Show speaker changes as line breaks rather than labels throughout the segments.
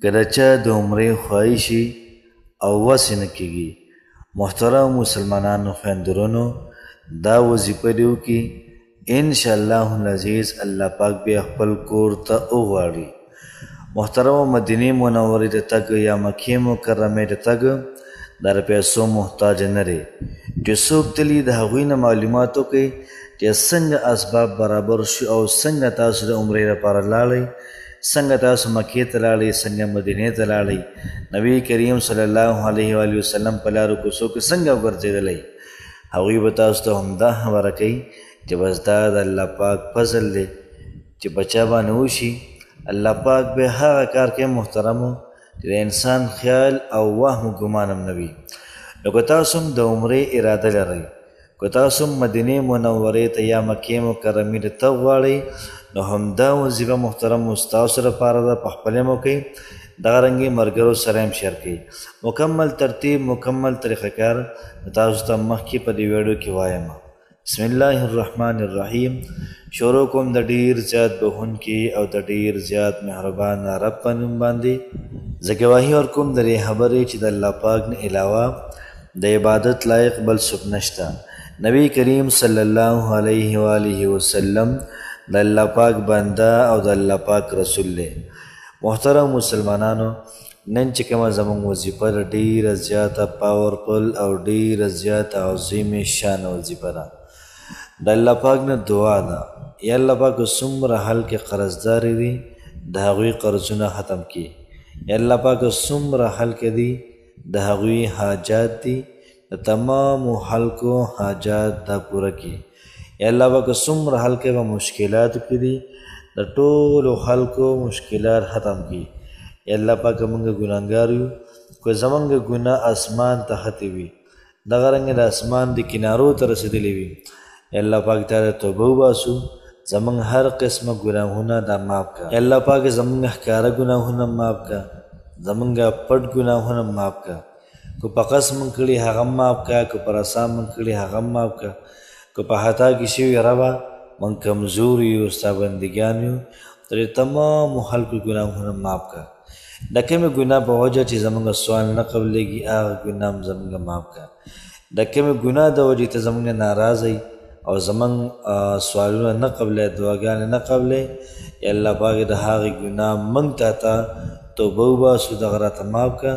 که د چا د عمرې خواهش شي او وس یې نه کېږي، محترم مسلمانانو خویندرونو دا وظیفه دې وکړي، انشاءالله العزیز الله پاک بیا خپل کور ته وغواړي. محترمو مدینې منورې ته تګ یا مکې مکرمې ته تګ دا د پیسو محتاج نه دی. چې څوک تلي د هغوی نه معلومات وکړئ چې څنګه اسباب برابر شي او څنګه تاسو د عمرې لپاره لاړئ، څنګه تاسو مکې ته لاړئ، څنګه مدینې ته لاړئ، نبی کریم صلی الله علیه و وسلم په لارو کوڅو کې څنګه وګرځېدلی، هغوی به تاسو ته همدا خبره کوي چې بس دا د الله پاک فضل دی چې په چا باندې وشي. الله پاک به هغه کار کوي محترمو چې د انسان خیال او وهم و ګمان هم نه وي. نو که تاسو هم د عمرې اراده لرئ، که تاسو هم مدینې منورې ته یا مکې مکرمې ته تګ غواړئ، نو همدا وظیفه محترمو ستاسو لپاره ده، په خپل هم وکئ، دغرنګې ملګرو سره هم شیر کړئ. مکمل ترتیب مکمل طریقه کار تاسو ته مخکې په دې ویډیو کې وایم. بسم الله الرحمن الرحیم. شروع کوم د ډیر زیات بخونکي او د ډیر زیات مهربان رب په نوم باندې. زه ګواهي ورکوم د دې خبرې چې د الله پاک نه علاوه د عبادت لایق بل څوک نشته. نبی کریم صلی الله علیه و آله وسلم د الله پاک بنده او د الله پاک رسول دی. محترم مسلمانانو نن چې کومه زموږ وظیفه ده ډیره زیاته پاورفل او ډیره زیاته عظیم شان وظیفه ده. د الله پاک نه دعا ده یا الله پاک څومره حل کې قرضداري دي د هغوی قرضونه ختم کړي، یا الله پاک څومره حل کې دي د هغوی حاجات دي د تمامو خلکو حاجات دا پوره کړي، یا الله پاک څومره حل کې به مشکلاتو کې دي د ټولو خلکو مشکلات ختم کړي. یا الله پاک موږ ګناهګار یو، که زموږ ګناه اسمان ته ختې وي دغرنګې د اسمان د کنارو ته رسېدلې وي، یا الله پاک ته توبه وباسو، زموږ هر قسمه ګناهونه دا معاف کړه. یا الله پاک زموږ ښکاره ګناهونه معاف کړه، زموږ پټ ګناهونه معاف کړه، که په قسم موږ کړي هغه معاف کړه، که په رسا موږ کړي هغه معاف کړه، که په خطا کې شوي ربه موږ کمزور یو ستا بندګان یو، د تمامو خلکو ګناهونه معاف کړه. د کومې ګناه په وجه چې زموږ سوال نه قبلېږي هغه ګناه هم زموږ معاف کړه. د کومې ګناه د وجې ته زموږ نه ناراضه یي او زموږ سوالونه نه قبلې، دعاګانې نه قبلې، یا الله پاک د هغې ګناه موږ ته توبه وباسو، دغه راته معاف کړه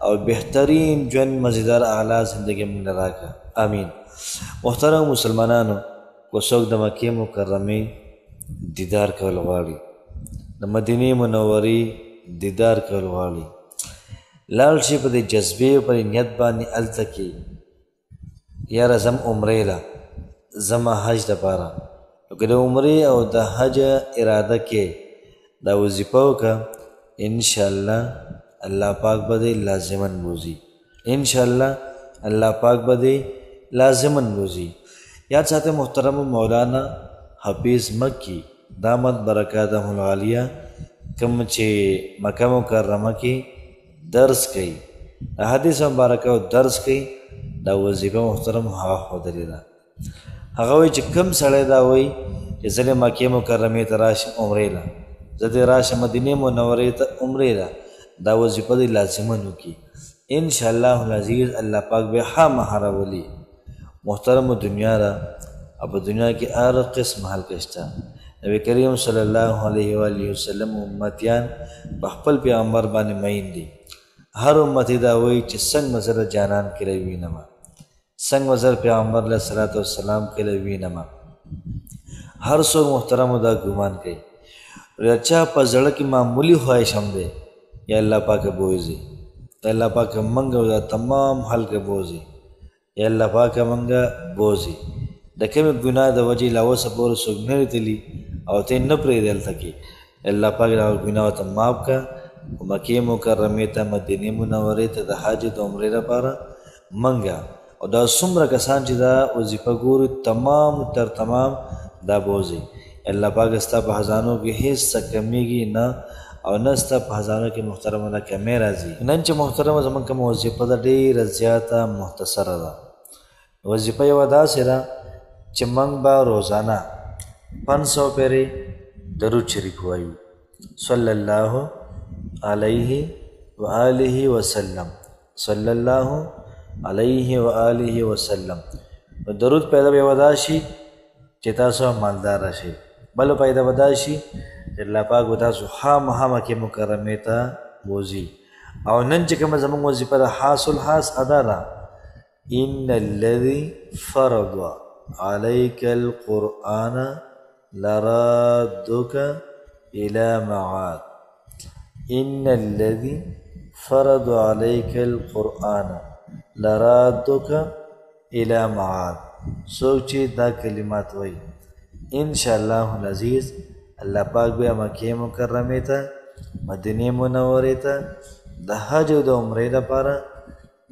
او بهترین ژوند مزیدار اعلی زندګي موږ له راکړه. امین. محترم مسلمانانو که څوک د مکې مکرمې دیدار کول غواړي، د مدینې منورې دیدار کول غواړي، لاړ شي په دې جذبې په نیت باندې هلته کې یاره زم عمرې له زما حج دپاره. نو که د عمرې او د حج اراده کې دا وظیفه وکړه انشاءالله الله پاک به دې لازما بوځي، انشاءالله الله پاک به دې لازما بوځي. یاد ساتئ محترم مولانا حفیظ مکی دامت برکاتہ العالیہ کوم چې مکه مکرمه کې درس کوي، د حدیث مبارکه درس کوي، دا وظیفه محترم هغه ښودلې ده. هغه وایي چې کوم سړی دا وایي چې زه دې مکې مکرمې ته راشم عمرې له، زه دې راشم مدینې منورې ته عمرې له، دا وظیفه دې لازما وکړي، انشاءالله العزیز الله پاک به خامخا راولي. محترم دنیا ده او په دنیا کې هر قسم هلکه شته. نبی کریم صلی الله علیه و آله وسلم امتیان په خپل پیغمبر باندې مین دي. هر امتی دا وایي چې څنګه زه د جانان کلی وینمه، څنګه زه پیغمبر علیه صلات وسلام کلی وینمه. هر څوک محترمو دا ګمان کوي د چا په زړه کې معمولي خواهش هم دی، یا الله پاکه بوځي، یا الله پاکه موږ او دا تمام خلکه بوځي، یا الله پاکه موږ بوځي. د کومې ګناه د وجې له اوسه پورې څوک نه لیدلي او ته یې نه پرېږدي هلته کې، الله پاک د هغه ګناهو ته معاف کړه. مکې مکرمې ته مدینې منورې ته د حج د عمرې لپاره منګه او دا څومره کسان چې دا وظیفه ګوري تمام تر تمام دا بوځي. الله پاک ستا په خزانو کې هېڅ څه کمیږي نه او نه ستا په خزانو کې محترمه نه کمی راځي. نن چې محترمه زموږ کومه وظیفه ده ډېره زیاته مختصره ده. وظیفه یوه داسې ده چې موږ به روزانه 500 پیرې درود شریف وایو صلی الله علیہ وآلہ وسلم صلی اللہ علیہ وآلہ وسلم. درود پیدا به ودا شي چې تاسو مالدار شئ. بل پیدا ودا شي چې الله پاک به تاسو خامخا مکې مکرمې ته بوځي. او نن چې کومه زموږ وظیفه ده خاص الخاص ادا ده. ان الذي فرض عليك القرآن لرادك إلى معاد. ان الذي فرض عليك القرآن لرادك الى معاد. سوچی دا کلمات وای انشاءاللہ العزیز اللہ پاک بیا مکہ مکرمه ته مدینه منوره ته د حج او د عمرې لپاره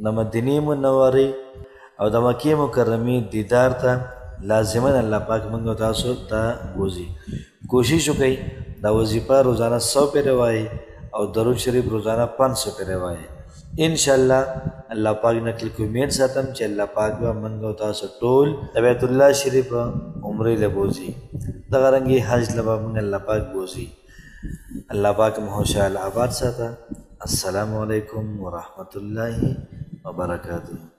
د مدینه منورې او د مکې مکرمې دیدار ته لازماً الله پاک موږ تاسو ته بوځي. کوشش وکړئ دا وظیفه روزانه 100 پیره وایي او درود شریف روزانه 500 پیره وایي. انشاءاللہ اللہ پاک نکل کو امید ساتم چې الله پاک به موږ تاسو ټول بیت الله شریف عمرې له بوځي. دغه رنګي حج له موږ الله پاک بوځي. الله پاک مو خوشاله آباد ساته. السلام علیکم ورحمت الله وبرکاته.